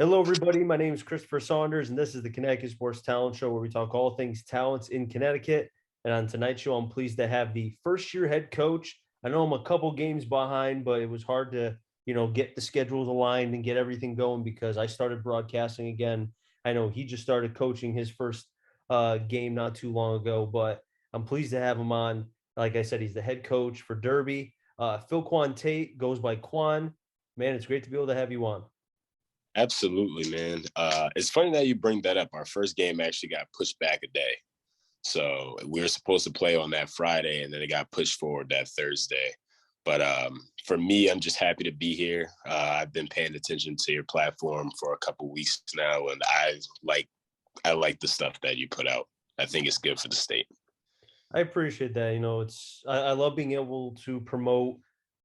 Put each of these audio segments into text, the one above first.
Hello, everybody. My name is Christopher Saunders, and this is the Connecticut Sports Talent Show, where we talk all things talents in Connecticut. And on tonight's show, I'm pleased to have the first-year head coach. I know I'm a couple games behind, but it was hard to, get the schedules aligned and get everything going because I started broadcasting again. I know he just started coaching his first game not too long ago, but I'm pleased to have him on. Like I said, he's the head coach for Derby. Philkwan Tate goes by Kwan. Man, it's great to be able to have you on. Absolutely, man. It's funny that you bring that up. Our first game actually got pushed back a day. So we were supposed to play on that Friday, and then it got pushed forward that Thursday. But for me, I'm just happy to be here. I've been paying attention to your platform for a couple of weeks now, and I like the stuff that you put out. I think it's good for the state. I appreciate that. I love being able to promote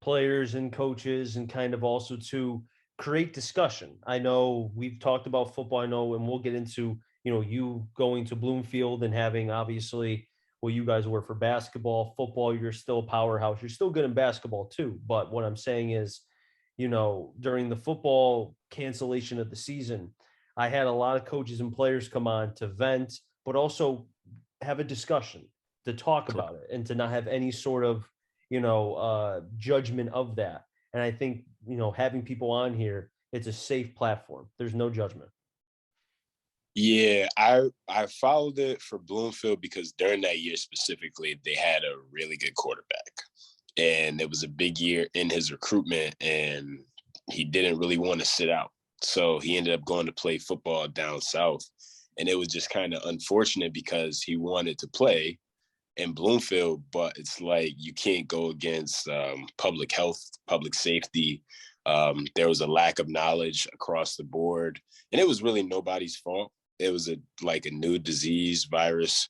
players and coaches and kind of also to create discussion. I know we've talked about football. I know, and we'll get into, you going to Bloomfield and having obviously well, you guys were for basketball, football, you're still a powerhouse. You're still good in basketball too. But what I'm saying is, during the football cancellation of the season, I had a lot of coaches and players come on to vent, but also have a discussion to talk about it and to not have any sort of judgment of that. And I think having people on here, it's a safe platform. There's no judgment. Yeah, I followed it for Bloomfield because during that year specifically, they had a really good quarterback. And it was a big year in his recruitment, and he didn't really want to sit out. So he ended up going to play football down south. And it was just kind of unfortunate because he wanted to play in Bloomfield, but it's like you can't go against public health, public safety. There was a lack of knowledge across the board, and it was really nobody's fault. It was like a new disease virus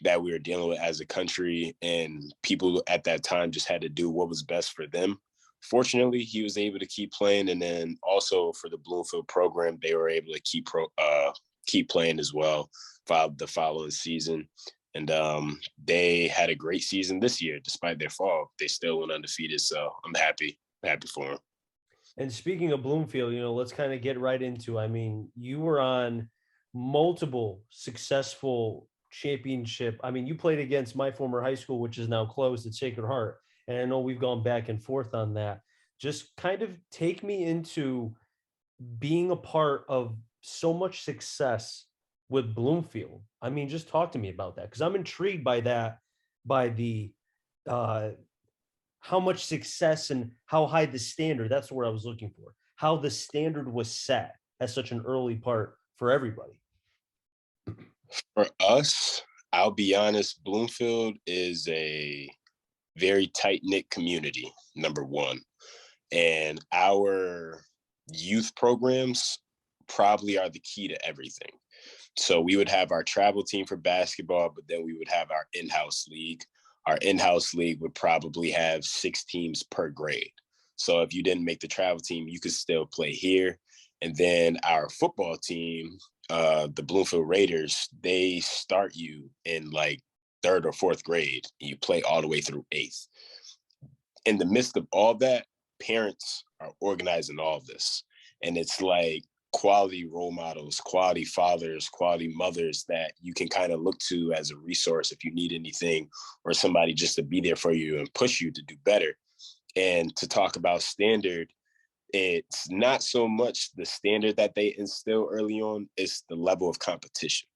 that we were dealing with as a country, and people at that time just had to do what was best for them. Fortunately, he was able to keep playing, and then also for the Bloomfield program, they were able to keep playing as well for the following season. And they had a great season this year, despite their fall. They still went undefeated, so I'm happy for them. And speaking of Bloomfield, let's kind of get right into. I mean, you were on multiple successful championship. I mean, you played against my former high school, which is now closed at Sacred Heart, and I know we've gone back and forth on that. Just kind of take me into being a part of so much success with Bloomfield. I mean, just talk to me about that because I'm intrigued by that, by the uh, how much success and how high the standard. That's what I was looking for. How the standard was set at such an early part for everybody. For us, I'll be honest, Bloomfield is a very tight-knit community, number one. And our youth programs probably are the key to everything. So we would have our travel team for basketball, but then we would have our in-house league. Our in-house league would probably have 6 teams per grade. So if you didn't make the travel team, you could still play here. And then our football team, the Bloomfield Raiders, they start you in like 3rd or 4th grade, and you play all the way through 8th. In the midst of all that, parents are organizing all of this. And it's like quality role models, quality fathers, quality mothers that you can kind of look to as a resource if you need anything, or somebody just to be there for you and push you to do better. And to talk about standard, it's not so much the standard that they instill early on, it's the level of competition,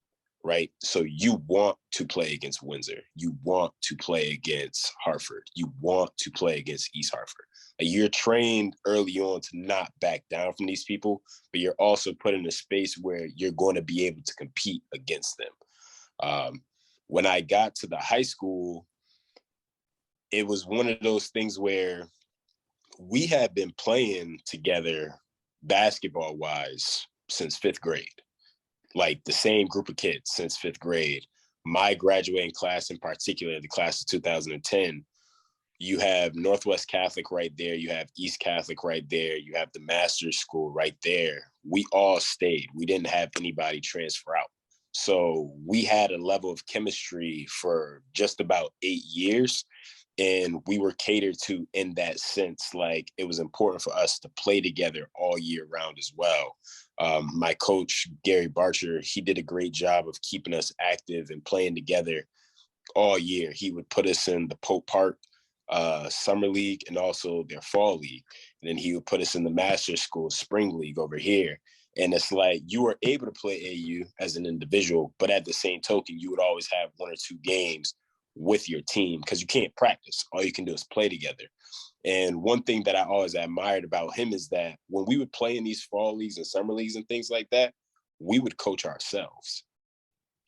right? So you want to play against Windsor. You want to play against Hartford. You want to play against East Hartford. And you're trained early on to not back down from these people, but you're also put in a space where you're going to be able to compete against them. When I got to the high school, it was one of those things where we had been playing together basketball wise since 5th grade, like the same group of kids since 5th grade. My graduating class in particular, the class of 2010, you have Northwest Catholic right there. You have East Catholic right there. You have the master's school right there. We all stayed. We didn't have anybody transfer out. So we had a level of chemistry for just about 8 years. And we were catered to in that sense. Like, it was important for us to play together all year round as well. My coach, Gary Barcher, he did a great job of keeping us active and playing together all year. He would put us in the Pope Park summer league and also their fall league. And then he would put us in the master school spring league over here. And it's like, you were able to play AU as an individual, but at the same token, you would always have 1 or 2 games with your team because you can't practice. All you can do is play together. And one thing that I always admired about him is that when we would play in these fall leagues and summer leagues and things like that, we would coach ourselves.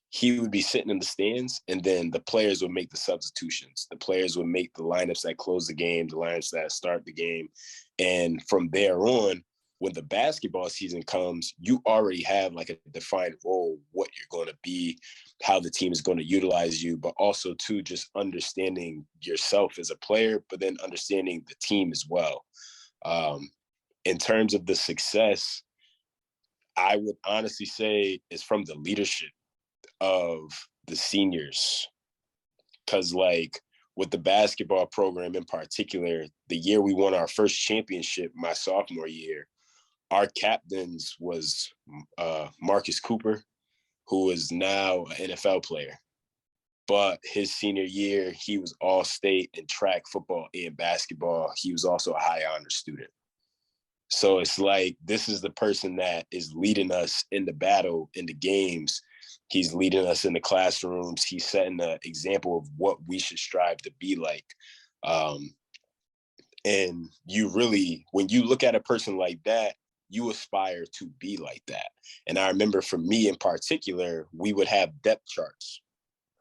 He would be sitting in the stands, and then the players would make the substitutions. The players would make the lineups that close the game, the lineups that start the game. And from there on, when the basketball season comes, you already have like a defined role, what you're going to be, how the team is going to utilize you, but also too, just understanding yourself as a player, but then understanding the team as well. In terms of the success, I would honestly say it's from the leadership of the seniors. Because like with the basketball program in particular, the year we won our first championship, my sophomore year, our captains was Marcus Cooper, who is now an NFL player. But his senior year, he was all state in track, football, and basketball. He was also a high honor student. So it's like, this is the person that is leading us in the battle, in the games. He's leading us in the classrooms. He's setting an example of what we should strive to be like. And you really, when you look at a person like that, you aspire to be like that. And I remember for me in particular, we would have depth charts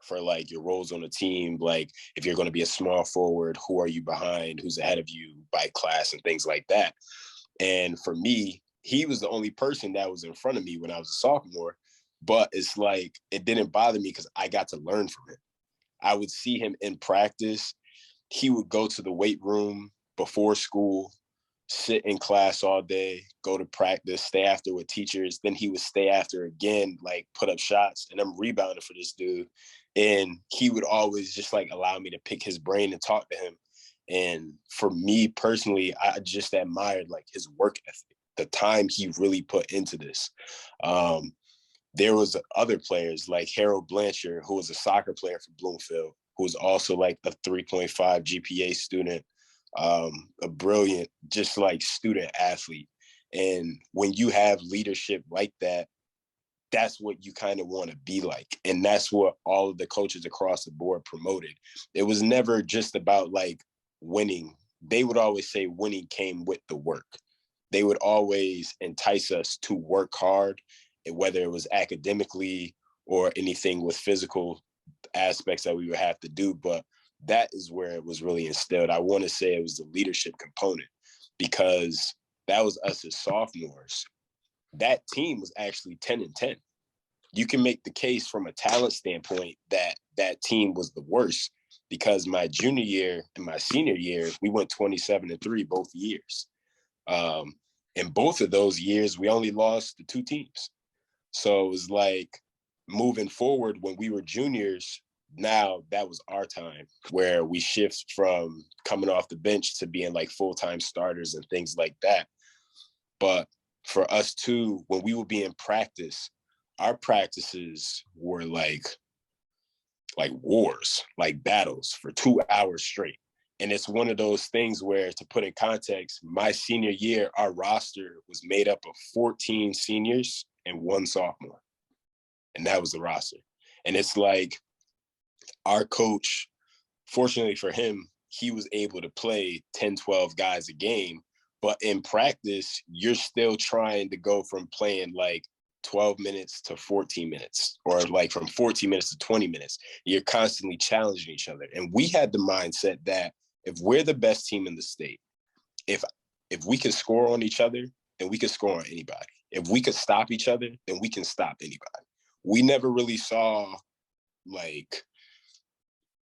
for like your roles on the team. Like if you're going to be a small forward, who are you behind, who's ahead of you by class and things like that. And for me, he was the only person that was in front of me when I was a sophomore. But it's like, it didn't bother me because I got to learn from him. I would see him in practice. He would go to the weight room before school, sit in class all day, go to practice, stay after with teachers. Then he would stay after again, like put up shots, and I'm rebounding for this dude. And he would always just like allow me to pick his brain and talk to him. And for me personally, I just admired like his work ethic, the time he really put into this. There was other players like Harold Blanchard, who was a soccer player for Bloomfield, who was also like a 3.5 GPA student, a brilliant, just like student athlete. And when you have leadership like that, that's what you kind of want to be like. And that's what all of the coaches across the board promoted. It was never just about like winning. They would always say winning came with the work. They would always entice us to work hard, whether it was academically or anything with physical aspects that we would have to do. But that is where it was really instilled. I want to say it was the leadership component, because that was us as sophomores. That team was actually 10-10. You can make the case from a talent standpoint that that team was the worst, because my junior year and my senior year, we went 27-3 both years. In both of those years, we only lost to 2 teams. So it was like moving forward when we were juniors, now that was our time where we shift from coming off the bench to being like full-time starters and things like that. But for us too, when we would be in practice, our practices were like wars, like battles for 2 hours straight. And it's one of those things where, to put in context, my senior year, our roster was made up of 14 seniors and 1 sophomore. And that was the roster. And it's like, our coach, fortunately for him, he was able to play 10, 12 guys a game. But in practice, you're still trying to go from playing like 12 minutes to 14 minutes, or like from 14 minutes to 20 minutes. You're constantly challenging each other. And we had the mindset that if we're the best team in the state, if we can score on each other, then we can score on anybody. If we could stop each other, then we can stop anybody. We never really saw like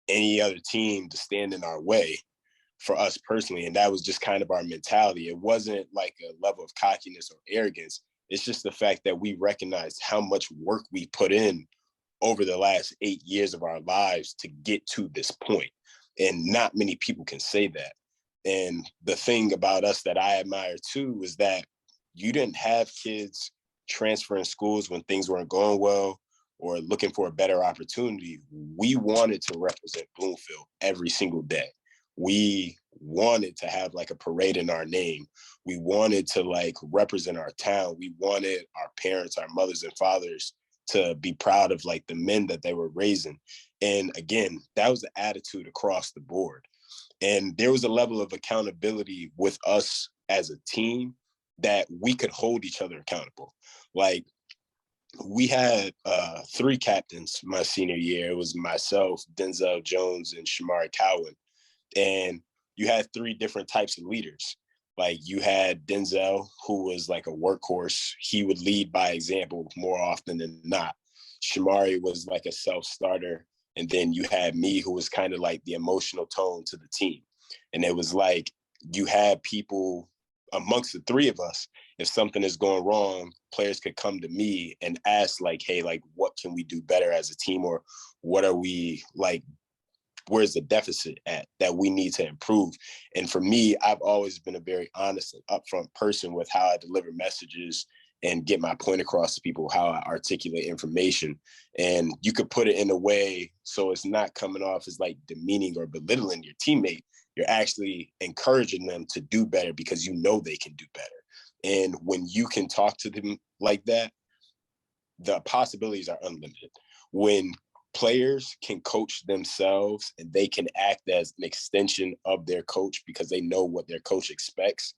any other team to stand in our way for us personally. And that was just kind of our mentality. It wasn't like a level of cockiness or arrogance. It's just the fact that we recognized how much work we put in over the last 8 years of our lives to get to this point. And not many people can say that. And the thing about us that I admire too is that you didn't have kids transferring schools when things weren't going well or looking for a better opportunity. We wanted to represent Bloomfield every single day. We wanted to have like a parade in our name. We wanted to like represent our town. We wanted our parents, our mothers and fathers to be proud of like the men that they were raising. And again, that was the attitude across the board. And there was a level of accountability with us as a team that we could hold each other accountable. Like we had 3 captains my senior year. It was myself, Denzel Jones, and Shamari Cowan. And you had 3 different types of leaders. Like you had Denzel, who was like a workhorse. He would lead by example more often than not. Shamari was like a self-starter. And then you had me, who was kind of like the emotional tone to the team. And it was like you had people amongst the 3 of us. If something is going wrong, players could come to me and ask like, hey, like, what can we do better as a team? Or what are we like, where's the deficit at that we need to improve? And for me, I've always been a very honest and upfront person with how I deliver messages and get my point across to people, how I articulate information. And you could put it in a way so it's not coming off as like demeaning or belittling your teammate. You're actually encouraging them to do better because you know they can do better. And when you can talk to them like that, the possibilities are unlimited. When players can coach themselves and they can act as an extension of their coach because they know what their coach expects,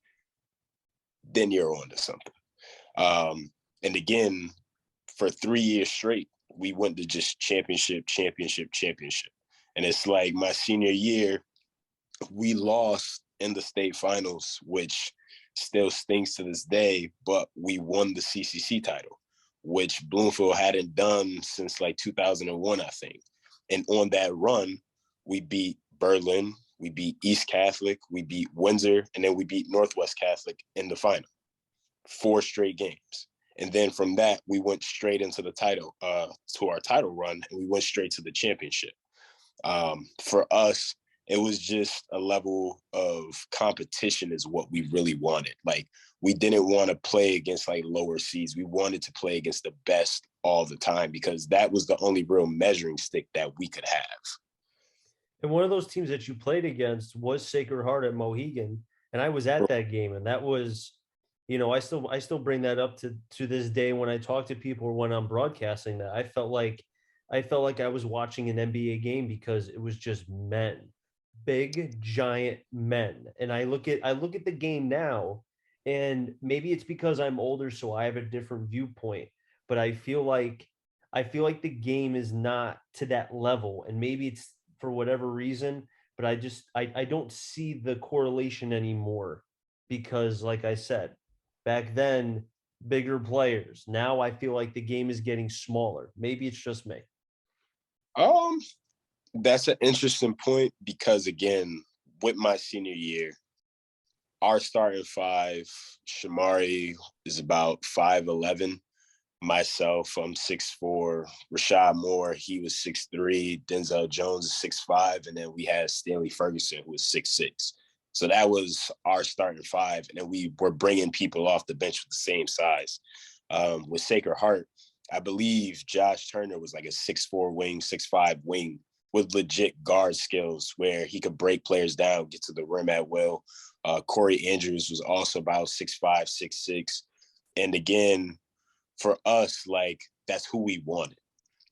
then you're on to something. And again, for 3 years straight, we went to just championship. And it's like my senior year, we lost in the state finals, which still stings to this day, but we won the CCC title, which Bloomfield hadn't done since like 2001, I think. And on that run, we beat Berlin, we beat East Catholic, we beat Windsor, and then we beat Northwest Catholic in the final. 4 straight games. And then from that, we went straight into the title, to our title run, and we went straight to the championship. For us, it was just a level of competition is what we really wanted. Like, we didn't want to play against like lower seeds. We wanted to play against the best all the time because that was the only real measuring stick that we could have. And one of those teams that you played against was Sacred Heart at Mohegan, and I was at that game, and that was, I still bring that up to this day when I talk to people or when I'm broadcasting that. I felt like I was watching an NBA game because it was just men, big giant men. And I look at the game now, and maybe it's because I'm older, so I have a different viewpoint, but I feel like the game is not to that level, and maybe it's for whatever reason, but I don't see the correlation anymore because, like I said, back then, bigger players. Now I feel like the game is getting smaller. Maybe it's just me. Um, that's an interesting point because again, with my senior year, our starting 5, Shamari is about 5'11". Myself, I'm 6'4". Rashad Moore, he was 6'3". Denzel Jones is 6'5", and then we had Stanley Ferguson, who was 6'6". So that was our starting 5, and then we were bringing people off the bench with the same size. With Sacred Heart, I believe Josh Turner was like a 6'4" wing, 6'5" wing with legit guard skills where he could break players down, get to the rim at will. Corey Andrews was also about 6'5", 6'6". And again, for us, like, that's who we wanted.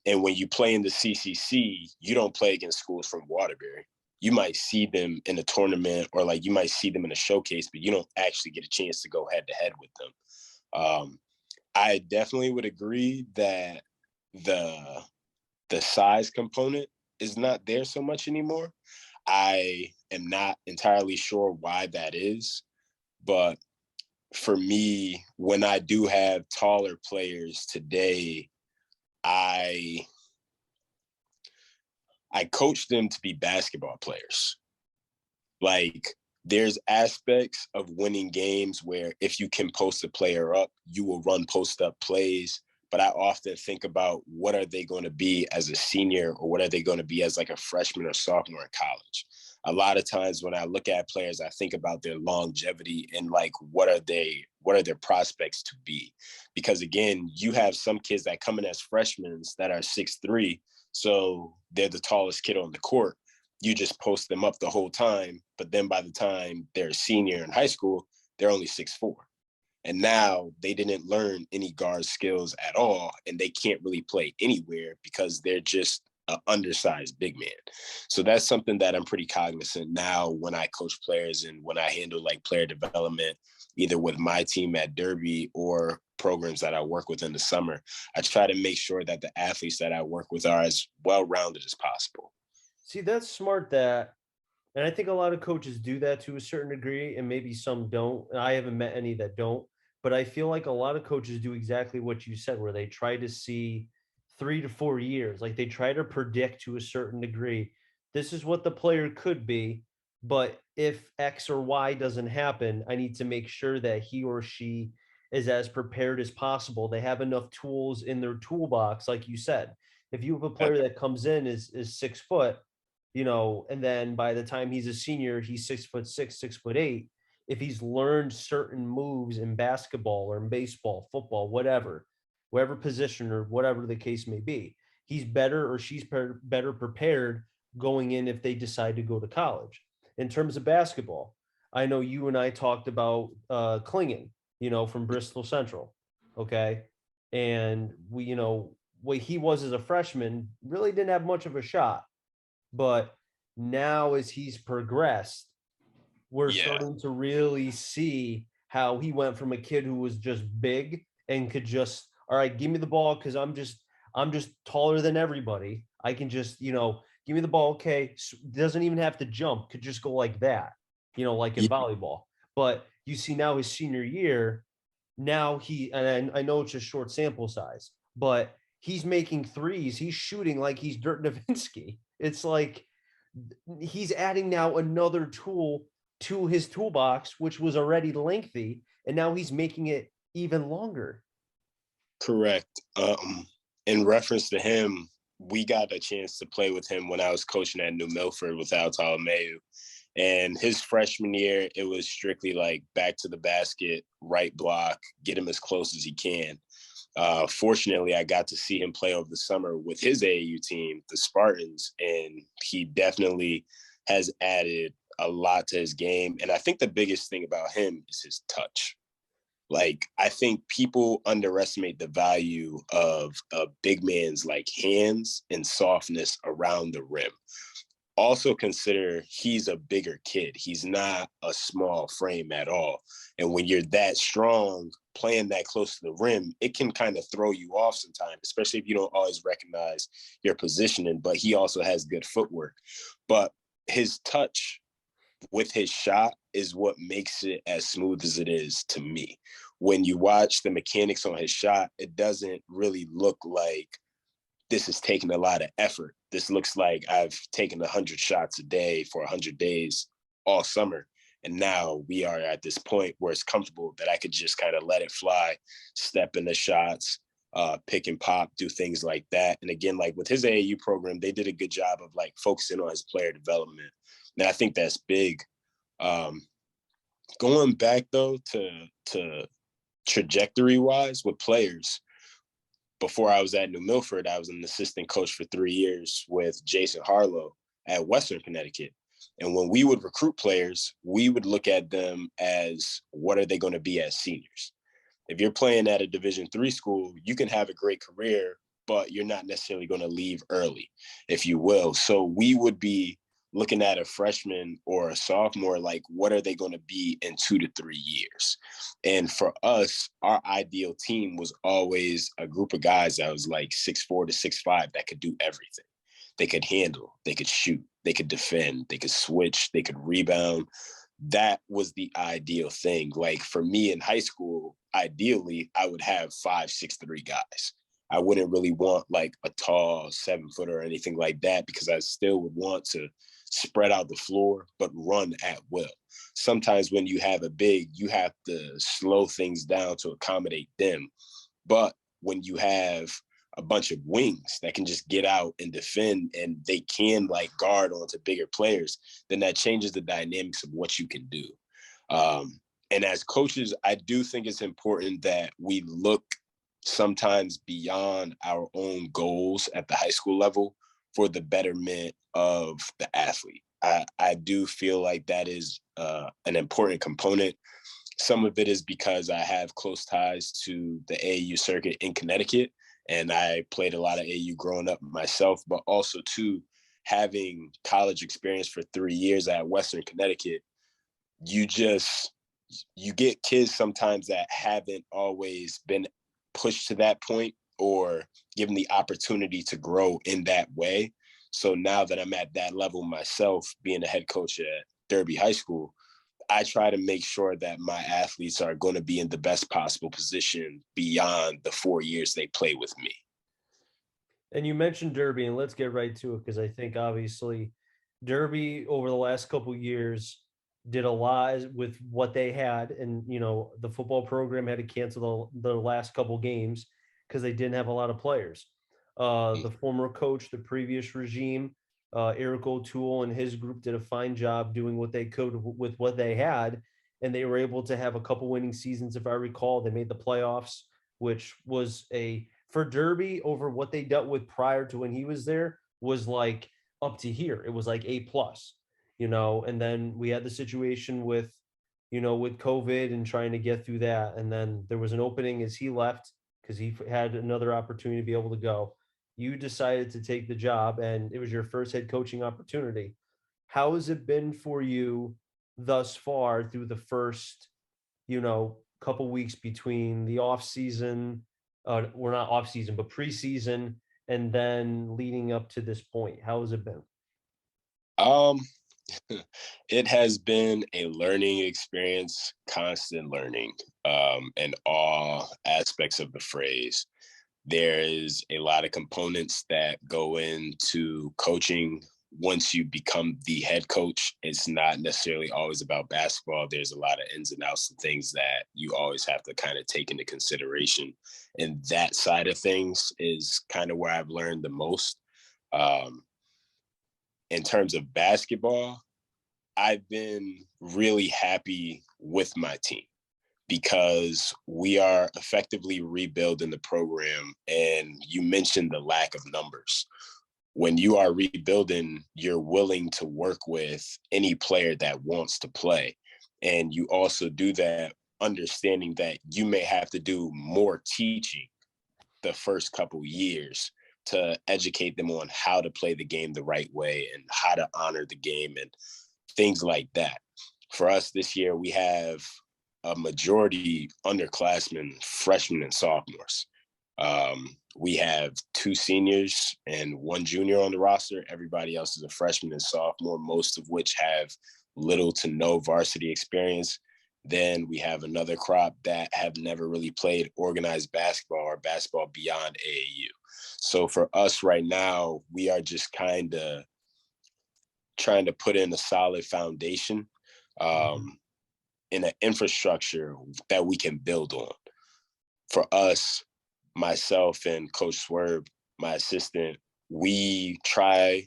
And when you play in the CCC, you don't play against schools from Waterbury. You might see them in a tournament or like you might see them in a showcase, but you don't actually get a chance to go head to head with them. I definitely would agree that the size component is not there so much anymore. I am not entirely sure why that is, but for me, when I do have taller players today, I coach them to be basketball players. Like, there's aspects of winning games where if you can post a player up, you will run post up plays. but I often think about what are they going to be as a senior, or what are they going to be as like a freshman or sophomore in college. A lot of times when I look at players, I think about their longevity and like what are their prospects to be? Because again, you have some kids that come in as freshmen that are 6'3", so they're the tallest kid on the court. You just post them up the whole time, but then by the time they're a senior in high school, they're only 6'4". And now they didn't learn any guard skills at all, and they can't really play anywhere because they're just an undersized big man. So that's something that I'm pretty cognizant now when I coach players and when I handle like player development, either with my team at Derby or programs that I work with in the summer. I try to make sure that the athletes that I work with are as well-rounded as possible. See, that's smart that, and I think a lot of coaches do that to a certain degree, and maybe some don't. And I haven't met any that don't, but I feel like a lot of coaches do exactly what you said, where they try to see 3 to 4 years, like they try to predict to a certain degree, this is what the player could be, but if X or Y doesn't happen, I need to make sure that he or she is as prepared as possible. They have enough tools in their toolbox, like you said. If you have a player that comes in is 6 foot, and then by the time he's a senior, he's 6'6", 6'8". If he's learned certain moves in basketball or in baseball, football, whatever position or whatever the case may be, he's better or she's better prepared going in if they decide to go to college. In terms of basketball, I know you and I talked about Klingen, from Bristol Central, okay, and we, what he was as a freshman really didn't have much of a shot, but now as he's progressed, we're Yeah. starting to really see how he went from a kid who was just big and could just, all right, give me the ball because I'm just taller than everybody. I can just, give me the ball. Okay, doesn't even have to jump. Could just go like that, like in Yeah. volleyball. But you see now his senior year, now and I know it's a short sample size, but he's making threes. He's shooting like he's Dirk Nowitzki. It's like he's adding now another tool to his toolbox, which was already lengthy, and now he's making it even longer. Correct. In reference to him, we got a chance to play with him when I was coaching at New Milford with Al Talamayu. And his freshman year, it was strictly like back to the basket, right block, get him as close as he can. Fortunately, I got to see him play over the summer with his AAU team, the Spartans, and he definitely has added a lot to his game. And I think the biggest thing about him is his touch. Like, I think people underestimate the value of a big man's like hands and softness around the rim. Also consider he's a bigger kid. He's not a small frame at all. And when you're that strong, playing that close to the rim, it can kind of throw you off sometimes, especially if you don't always recognize your positioning. But he also has good footwork. But his touch with his shot is what makes it as smooth as it is to me. When you watch the mechanics on his shot, it doesn't really look like this is taking a lot of effort. This looks like I've taken 100 shots a day for 100 days all summer. And now we are at this point where it's comfortable that I could just kind of let it fly, step in the shots, pick and pop, do things like that. And again, like with his AAU program, they did a good job of like focusing on his player development. And I think that's big. Going back though to trajectory wise with players, before I was at New Milford, I was an assistant coach for 3 years with Jason Harlow at Western Connecticut. And when we would recruit players, we would look at them as what are they going to be as seniors? If you're playing at a Division III school, you can have a great career, but you're not necessarily going to leave early, if you will. So we would be looking at a freshman or a sophomore, like what are they going to be in 2 to 3 years? And for us, our ideal team was always a group of guys that was like 6'4" to 6'5" that could do everything. They could handle, they could shoot, they could defend, they could switch, they could rebound. That was the ideal thing. Like for me in high school, ideally, I would have 5'6'3" guys. I wouldn't really want like a tall 7-foot or anything like that because I still would want to spread out the floor, but run at will. Sometimes when you have a big, you have to slow things down to accommodate them. But when you have a bunch of wings that can just get out and defend and they can like guard onto bigger players, then that changes the dynamics of what you can do. And as coaches, I do think it's important that we look sometimes beyond our own goals at the high school level for the betterment of the athlete. I do feel like that is an important component. Some of it is because I have close ties to the AAU circuit in Connecticut, and I played a lot of AAU growing up myself, but also too, having college experience for 3 years at Western Connecticut, you get kids sometimes that haven't always been pushed to that point or given the opportunity to grow in that way. So now that I'm at that level myself, being a head coach at Derby High School, I try to make sure that my athletes are going to be in the best possible position beyond the 4 years they play with me. And you mentioned Derby, and let's get right to it because I think obviously Derby over the last couple years did a lot with what they had, and the football program had to cancel the last couple games because they didn't have a lot of players. The former coach, the previous regime, Eric O'Toole and his group did a fine job doing what they could with what they had, and they were able to have a couple winning seasons. If I recall, they made the playoffs, which was a for Derby over what they dealt with prior to when he was there was like up to here. It was like A plus, and then we had the situation with COVID and trying to get through that. And then there was an opening as he left because he had another opportunity to be able to go. You decided to take the job and it was your first head coaching opportunity. How has it been for you thus far through the first, couple weeks between the off season, we're not off season, but preseason, and then leading up to this point? How has it been? Um, it has been a learning experience, constant learning, in all aspects of the phrase. There is a lot of components that go into coaching. Once you become the head coach, it's not necessarily always about basketball. There's a lot of ins and outs and things that you always have to kind of take into consideration. And that side of things is kind of where I've learned the most. In terms of basketball, I've been really happy with my team because we are effectively rebuilding the program. And you mentioned the lack of numbers. When you are rebuilding, you're willing to work with any player that wants to play. And you also do that understanding that you may have to do more teaching the first couple years to educate them on how to play the game the right way and how to honor the game and things like that. For us this year, we have a majority underclassmen, freshmen and sophomores. We have 2 seniors and 1 junior on the roster. Everybody else is a freshman and sophomore, most of which have little to no varsity experience. Then we have another crop that have never really played organized basketball or basketball beyond AAU. So for us right now, we are just kind of trying to put in a solid foundation, in an infrastructure that we can build on. For us, myself and Coach Swerve, my assistant, we try,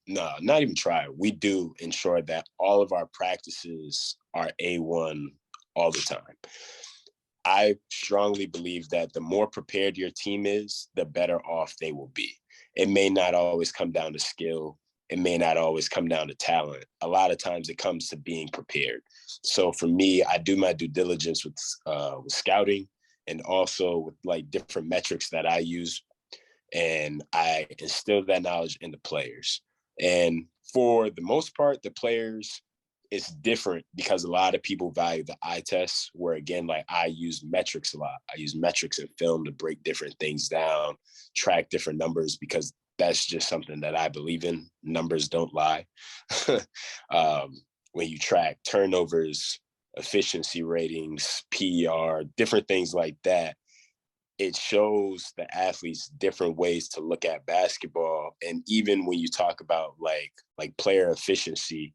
no, not even try, we do ensure that all of our practices are A1 all the time. I strongly believe that the more prepared your team is, the better off they will be. It may not always come down to skill. It may not always come down to talent. A lot of times it comes to being prepared. So for me, I do my due diligence with scouting and also with like different metrics that I use. And I instill that knowledge in the players. And for the most part, the players, it's different because a lot of people value the eye test, where again, like I use metrics a lot. I use metrics in film to break different things down, track different numbers, because that's just something that I believe in. Numbers don't lie. When you track turnovers, efficiency ratings, PER, different things like that, it shows the athletes different ways to look at basketball. And even when you talk about like player efficiency,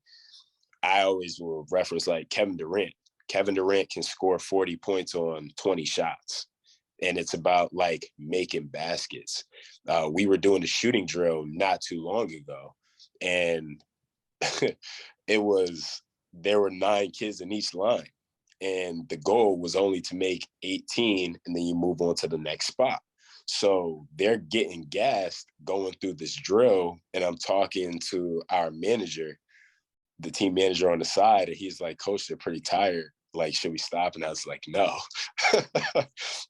I always will reference like Kevin Durant. Kevin Durant can score 40 points on 20 shots. and it's about like making baskets. We were doing a shooting drill not too long ago, and it was there were 9 kids in each line, and the goal was only to make 18, and then you move on to the next spot. So they're getting gassed going through this drill, and I'm talking to our manager, the team manager on the side, and he's like, "Coach, they're pretty tired. Like, should we stop?" And I was like, "No."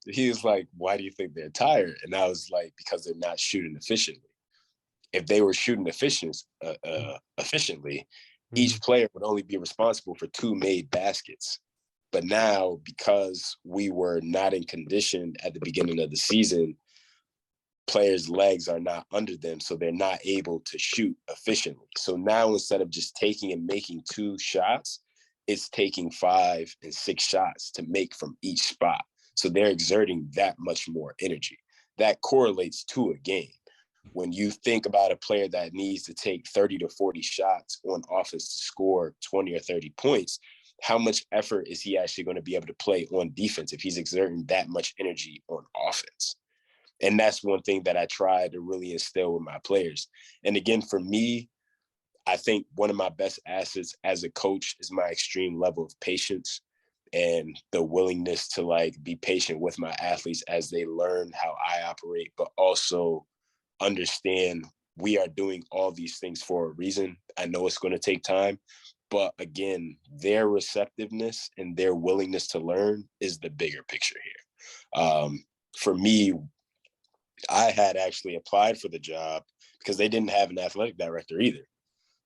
He was like, "Why do you think they're tired?" And I was like, "Because they're not shooting efficiently. If they were shooting efficiently, Mhm. each player would only be responsible for 2 made baskets. But now, because we were not in condition at the beginning of the season, players' legs are not under them, so they're not able to shoot efficiently. So now, instead of just taking and making 2 shots, it's taking 5 and 6 shots to make from each spot. So they're exerting that much more energy. That correlates to a game. When you think about a player that needs to take 30 to 40 shots on offense to score 20 or 30 points, how much effort is he actually going to be able to play on defense if he's exerting that much energy on offense? And that's one thing that I try to really instill with my players. And again, for me, I think one of my best assets as a coach is my extreme level of patience and the willingness to like be patient with my athletes as they learn how I operate, but also understand we are doing all these things for a reason. I know it's going to take time, but again, their receptiveness and their willingness to learn is the bigger picture here. For me, I had actually applied for the job because they didn't have an athletic director either.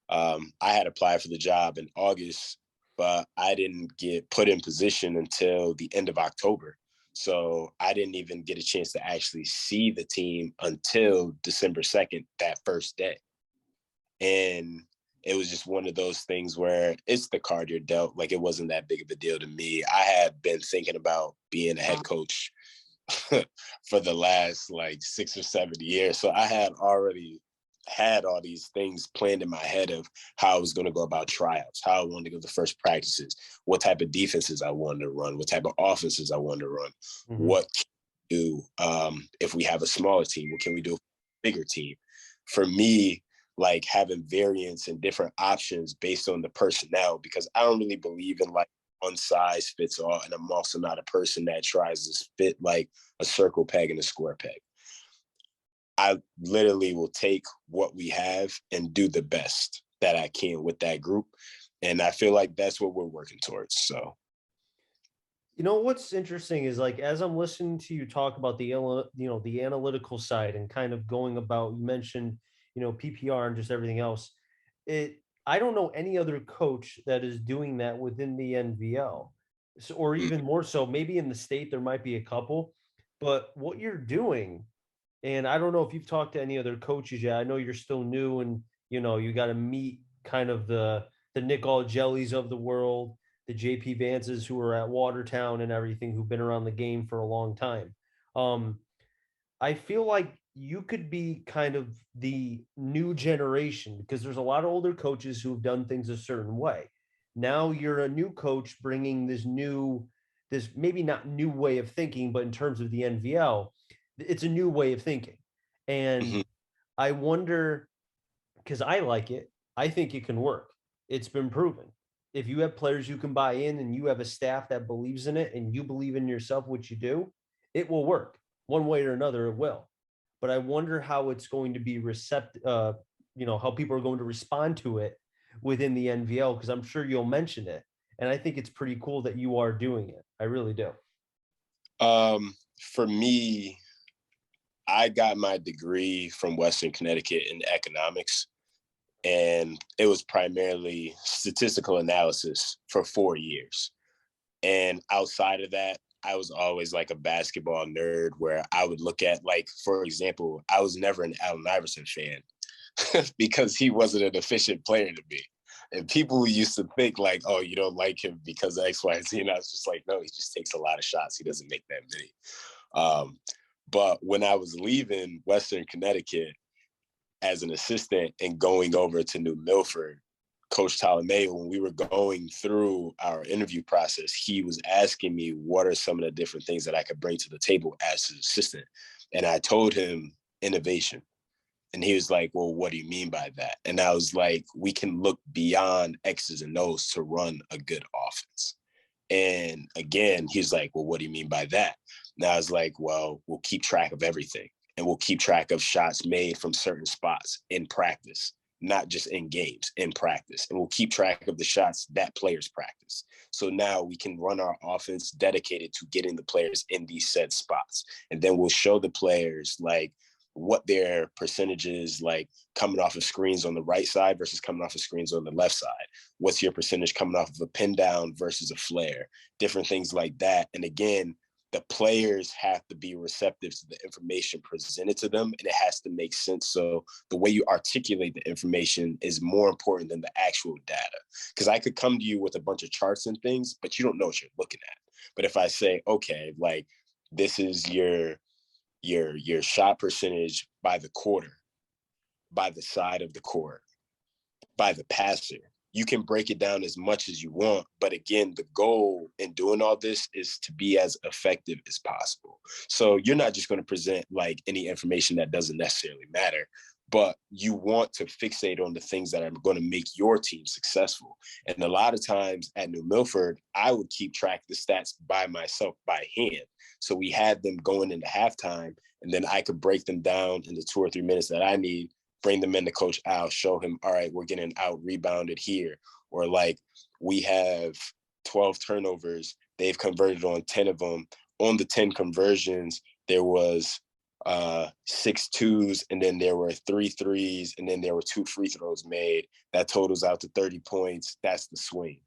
I had applied for the job in August, but I didn't get put in position until the end of October. So I didn't even get a chance to actually see the team until December 2nd, that first day. And it was just one of those things where it's the card you're dealt. Like, it wasn't that big of a deal to me. I had been thinking about being a head coach for the last like 6 or 7 years. So I had already had all these things planned in my head of how I was going to go about tryouts, how I wanted to go to the first practices, what type of defenses I wanted to run, what type of offenses I wanted to run, Mhm. what can we do if we have a smaller team, what can we do with a bigger team. For me, like having variance and different options based on the personnel, because I don't really believe in like one size fits all. And I'm also not a person that tries to fit like a circle peg and a square peg. I literally will take what we have and do the best that I can with that group. And I feel like that's what we're working towards. So, You know what's interesting is like as I'm listening to you talk about the analytical side and kind of going about you mentioned PPR and just everything else. It I don't know any other coach that is doing that within the NVL. So, or even more so, maybe in the state there might be a couple, but what you're doing, and I don't know if you've talked to any other coaches yet. I know you're still new, and you got to meet kind of the Nick All Jellies of the world, the JP Vances who are at Watertown and everything, who've been around the game for a long time. Um, I feel like you could be kind of the new generation because there's a lot of older coaches who have done things a certain way. Now you're a new coach bringing this maybe not new way of thinking, but in terms of the NVL, it's a new way of thinking. And mhm. I wonder, because I like it, I think it can work. It's been proven. If you have players you can buy in and you have a staff that believes in it and you believe in yourself, which you do, it will work one way or another. It will. But I wonder how it's going to be receptive, how people are going to respond to it within the NVL, because I'm sure you'll mention it. And I think it's pretty cool that you are doing it. I really do. For me, I got my degree from Western Connecticut in economics, and it was primarily statistical analysis for 4 years. And outside of that, I was always like a basketball nerd where I would look at, like, for example, I was never an Allen Iverson fan because he wasn't an efficient player to me. And people used to think like, oh, you don't like him because of X, Y, and Z. And I was just like, no, he just takes a lot of shots. He doesn't make that many. Um, but when I was leaving Western Connecticut as an assistant and going over to New Milford, Coach Ptolemy, when we were going through our interview process, he was asking me what are some of the different things that I could bring to the table as his assistant. And I told him innovation. And he was like, well, what do you mean by that? And I was like, we can look beyond X's and O's to run a good offense. And again, he's like, well, what do you mean by that? And I was like, well, we'll keep track of everything. And we'll keep track of shots made from certain spots in practice, not just in games, in practice. And we'll keep track of the shots that players practice. So now we can run our offense dedicated to getting the players in these said spots. And then we'll show the players like what their percentages like coming off of screens on the right side versus coming off of screens on the left side. What's your percentage coming off of a pin down versus a flare? Different things like that. And again, the players have to be receptive to the information presented to them, and it has to make sense. So the way you articulate the information is more important than the actual data. Because I could come to you with a bunch of charts and things, but you don't know what you're looking at. But if I say, okay, like this is your shot percentage by the quarter, by the side of the court, by the passer, you can break it down as much as you want. But again, the goal in doing all this is to be as effective as possible. So you're not just going to present like any information that doesn't necessarily matter, but you want to fixate on the things that are going to make your team successful. And a lot of times at New Milford, I would keep track of the stats by myself, by hand. So we had them going into halftime, and then I could break them down in the 2 or 3 minutes that I need, bring them into Coach Al, show him, all right, we're getting out rebounded here. Or like we have 12 turnovers. They've converted on 10 of them. On the 10 conversions, there was 6 twos, and then there were 3 threes, and then there were 2 free throws made. That totals out to 30 points. That's the swing.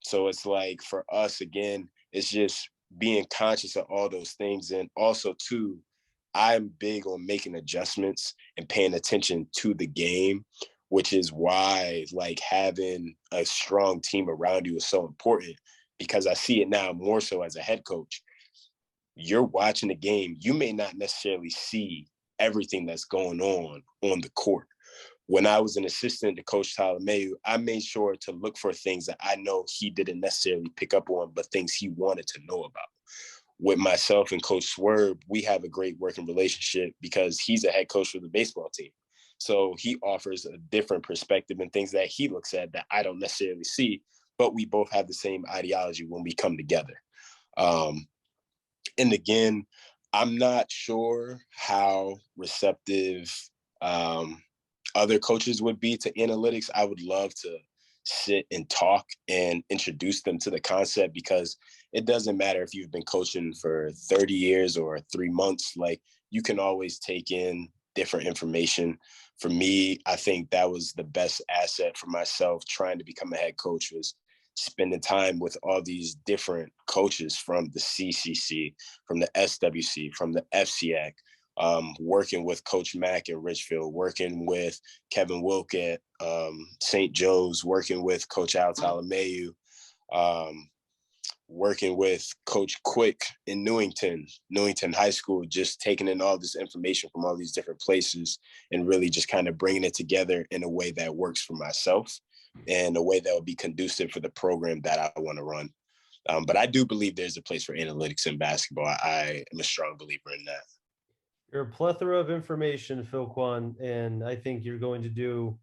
So it's like for us, again, it's just being conscious of all those things. And also, too, I'm big on making adjustments and paying attention to the game, which is why like having a strong team around you is so important, because I see it now more so as a head coach. You're watching the game. You may not necessarily see everything that's going on the court. When I was an assistant to Coach Ptolemy, I made sure to look for things that I know he didn't necessarily pick up on, but things he wanted to know about. With myself and Coach Swerve, we have a great working relationship because he's a head coach for the baseball team. So he offers a different perspective and things that he looks at that I don't necessarily see, but we both have the same ideology when we come together. And again, I'm not sure how receptive other coaches would be to analytics. I would love to sit and talk and introduce them to the concept, because it doesn't matter if you've been coaching for 30 years or 3 months, like you can always take in different information. For me, I think that was the best asset for myself trying to become a head coach, was spending time with all these different coaches from the CCC, from the SWC, from the FCAC, working with Coach Mack in Richfield, working with Kevin Wilk at St. Joe's, working with Coach Al Talamayu, working with Coach Quick in Newington High School, just taking in all this information from all these different places and really just kind of bringing it together in a way that works for myself and a way that will be conducive for the program that I want to run. But I do believe there's a place for analytics in basketball. I am a strong believer in that. You're a plethora of information, Philkwan, and I think you're going to do.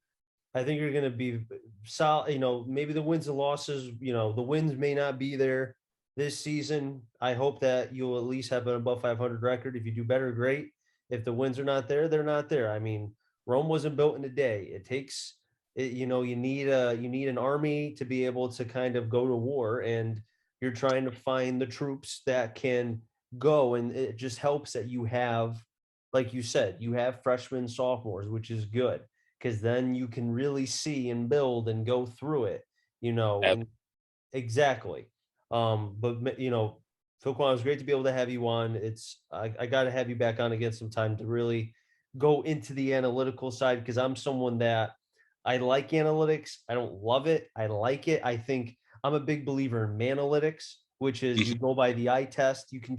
I think you're going to be solid. You know, maybe the wins and losses. You know, the wins may not be there this season. I hope that you'll at least have an above 500 record. If you do better, great. If the wins are not there, they're not there. I mean, Rome wasn't built in a day. It takes. You know, you need an army to be able to kind of go to war, and you're trying to find the troops that can go, and it just helps that you have, like you said, you have freshmen, sophomores, which is good, because then you can really see and build and go through it, you know, and exactly. But you know, Philquan, it was great to be able to have you on. I got to have you back on again sometime to really go into the analytical side, because I'm someone that I like analytics. I don't love it. I like it. I think I'm a big believer in manalytics, which is you go by the eye test. You can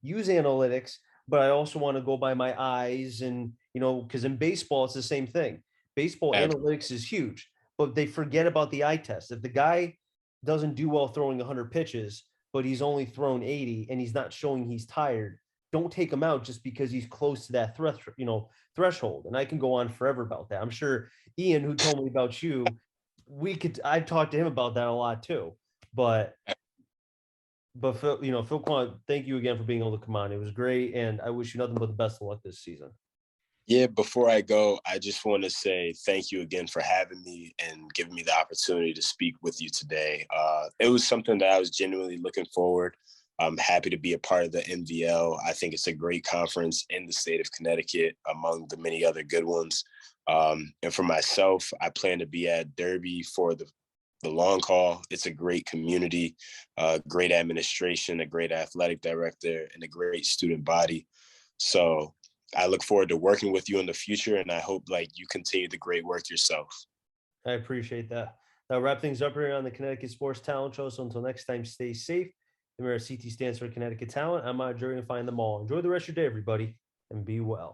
use analytics, but I also want to go by my eyes, and you know, because in baseball it's the same thing. Baseball analytics is huge, but they forget about the eye test. If the guy doesn't do well throwing 100 pitches, but he's only thrown 80 and he's not showing he's tired, don't take him out just because he's close to that threshold. And I can go on forever about that. I'm sure Ian, who told me about you, I talked to him about that a lot too. But Phil, Phil Kwan, thank you again for being able to come on. It was great, and I wish you nothing but the best of luck this season. Yeah, before I go, I just want to say thank you again for having me and giving me the opportunity to speak with you today. It was something that I was genuinely looking forward. I'm happy to be a part of the NVL. I think it's a great conference in the state of Connecticut, among the many other good ones. And for myself, I plan to be at Derby for the long haul. It's a great community, great administration, a great athletic director, and a great student body. So I look forward to working with you in the future, and I hope you continue the great work yourself. I appreciate that. That'll wrap things up here on the Connecticut Sports Talent Show. So until next time, stay safe. Remember, CT stands for Connecticut Talent. I'm out journey to find them all. Enjoy the rest of your day, everybody, and be well.